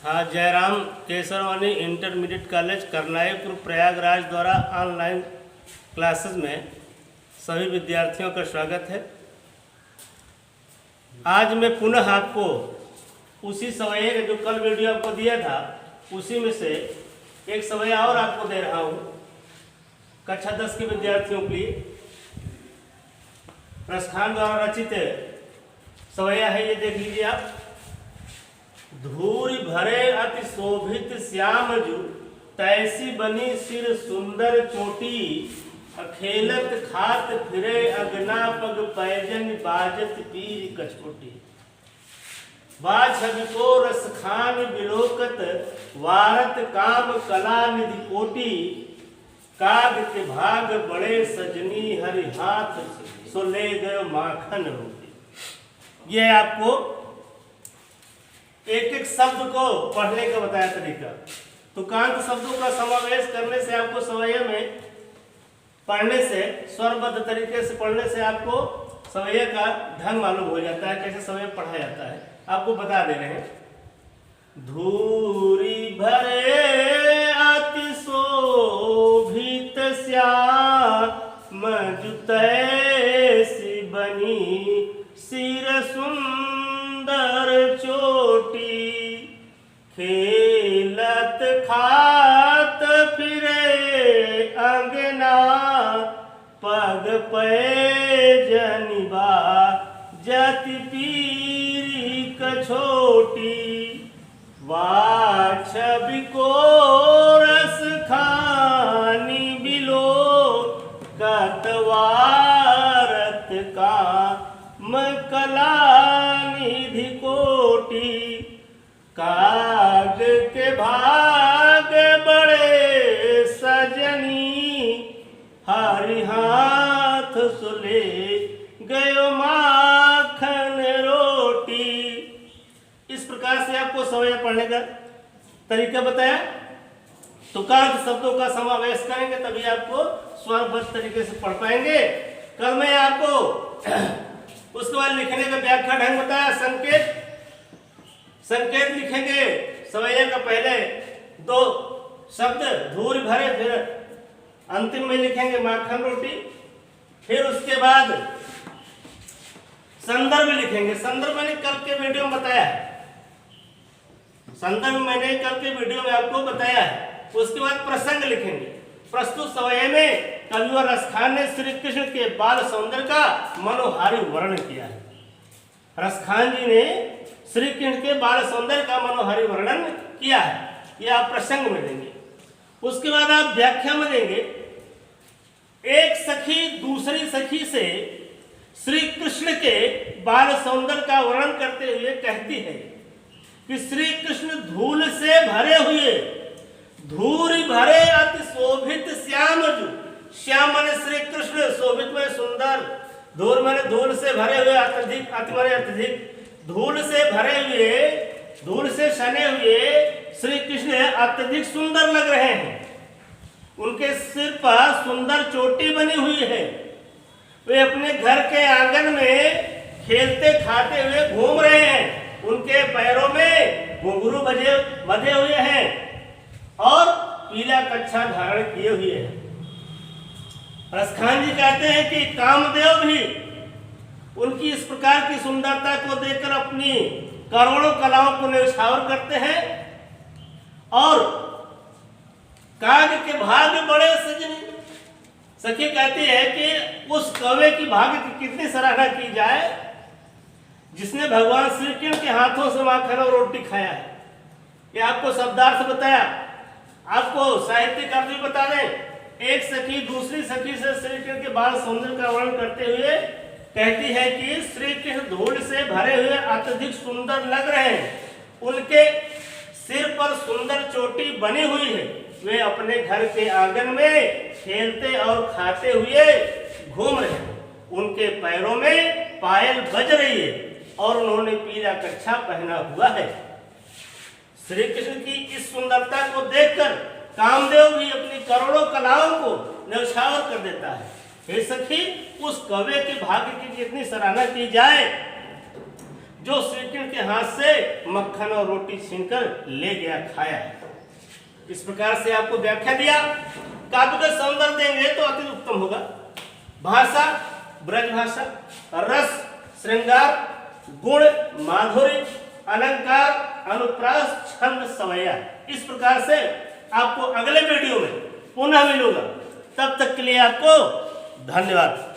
हाँ, Jairam Kesarwani intermediate college Karnaipur Prayagraj द्वारा online classes में सभी विद्यार्थियों का स्वागत है। आज मैं पुनः आपको उसी सवैया जो कल वीडियो आपको दिया था उसी में से एक सवैया और आपको दे रहा हूँ कक्षा 10 के विद्यार्थियों के लिए। प्रस्थान द्वारा रचित सवैया है, ये देख लीजिए आप। धूरी भरे अति शोभित श्याम जू, तैसी बनी सिर सुंदर चोटी, अखेलत खात फिरे अगना पग पैजन बाजत पीर कछोटी। छवि को रस खान बिलोकत, वारत काम कला निधि कोटि, काग के भाग बड़े सजनी हरि हाथ, सो ले गयो माखन रोटी। ये आपको एक एक शब्द को पढ़ने का बताया तरीका। तुकांत शब्दों का समावेश करने से आपको सवैया में पढ़ने से, स्वरबद्ध तरीके से पढ़ने से आपको सवैया का ढंग मालूम हो जाता है, कैसे सवैया पढ़ा जाता है। आपको बता दे रहे हैं। धूरी भरे अति शोभित श्याम जू, तैसी बनी सिर सुंदर चोटी, खेलत खात फिरे अंगना पग पैजन बाजत पीरी कछोटी। छवि को रस खानी बिलो कतवारत का कला निधि कोटि, काग के भाग बड़े सजनी हरि हाथ सुले गयो माखन रोटी। इस प्रकार से आपको सवैया पढ़ने का तरीका बताया। तुकांत शब्दों का समावेश करेंगे तभी आपको स्वरबद्ध तरीके से पढ़ पाएंगे। कल मैं आपको उसके बाद लिखने का व्याख्या ढंग बताया। संकेत लिखेंगे सवैया का। पहले दो शब्द धूरी भरे, फिर अंतिम में लिखेंगे माखन रोटी। फिर उसके बाद संदर्भ लिखेंगे। संदर्भ मैंने कल के वीडियो में बताया है। संदर्भ मैंने कल के वीडियो में आपको बताया है। उसके बाद प्रसंग लिखेंगे। प्रस्तुत सवैया में कविवर रसखान ने श्री कृष्ण के बाल सौंदर्य का मनोहारी वर्णन किया है। रसखान जी ने श्री कृष्ण के बाल सौंदर्य का मनोहारी वर्णन किया है। यह आप प्रसंग में देंगे। उसके बाद आप व्याख्या में देंगे। एक सखी दूसरी सखी से श्री कृष्ण के बाल सौंदर्य का वर्णन करते हुए कहती है कि श्री कृष्ण धूल से भरे हुए, धूरी भरे अति शोभित श्याम जू। श्याम माने श्री कृष्ण, शोभित में सुंदर, धूल माने धूल से भरे हुए, अत्यधिक, अति माने अत्यधिक, धूल से भरे हुए, धूल से सने हुए श्री कृष्ण अत्यधिक सुंदर लग रहे हैं। उनके सिर पर सुंदर चोटी बनी हुई है। वे अपने घर के आंगन में खेलते खाते हुए घूम रहे हैं। उनके पैरों में घुंघरू बंधे हुए हैं और पीला कच्छा धारण किए हुए हैं। रसखान जी कहते हैं कि कामदेव भी उनकी इस प्रकार की सुंदरता को देखकर अपनी करोड़ों कलाओं को न्यौछावर करते हैं। और काग के भाग बड़े सजनी, सखी कहती है कि उस कौवे की भाग्य की कितनी सराहना की जाए जिसने भगवान श्री कृष्ण के हाथों से माखन और रोटी खाया है। ये आपको शब्दार्थ बताया। आपको साहित्यिक अर्थ भी बता दें। एक सखी दूसरी सखी से श्री कृष्ण के बाल सौंदर्य का वर्णन करते हुए कहती है कि श्री कृष्ण धूल से भरे हुए अत्यधिक सुंदर लग रहे हैं। उनके सिर पर सुंदर चोटी बनी हुई है। वे अपने घर के आंगन में खेलते और खाते हुए घूम रहे हैं। उनके पैरों में पायल बज रही है और उन्होंने पीला कच्छा पहना हुआ है। श्री कृष्ण की इस सुंदरता को देखकर कामदेव भी अपनी करोड़ों कलाओं को न्यौछावर कर देता है। हे सखी, उस कौवे के भाग्य की जितनी सराहना की जाए जो श्री कृष्ण के हाथ से मक्खन और रोटी छीनकर ले गया खाया। इस प्रकार से आपको व्याख्या दिया। काव्य का सौंदर्य देंगे तो अति उत्तम होगा। भाषा ब्रज भाषा, रस श्रृंगार, गुण माधुर्य, अलंकार, अनुप्रास, छंद सवैया। इस प्रकार से आपको अगले वीडियो में पुनः मिलूंगा। तब तक के लिए आपको धन्यवाद।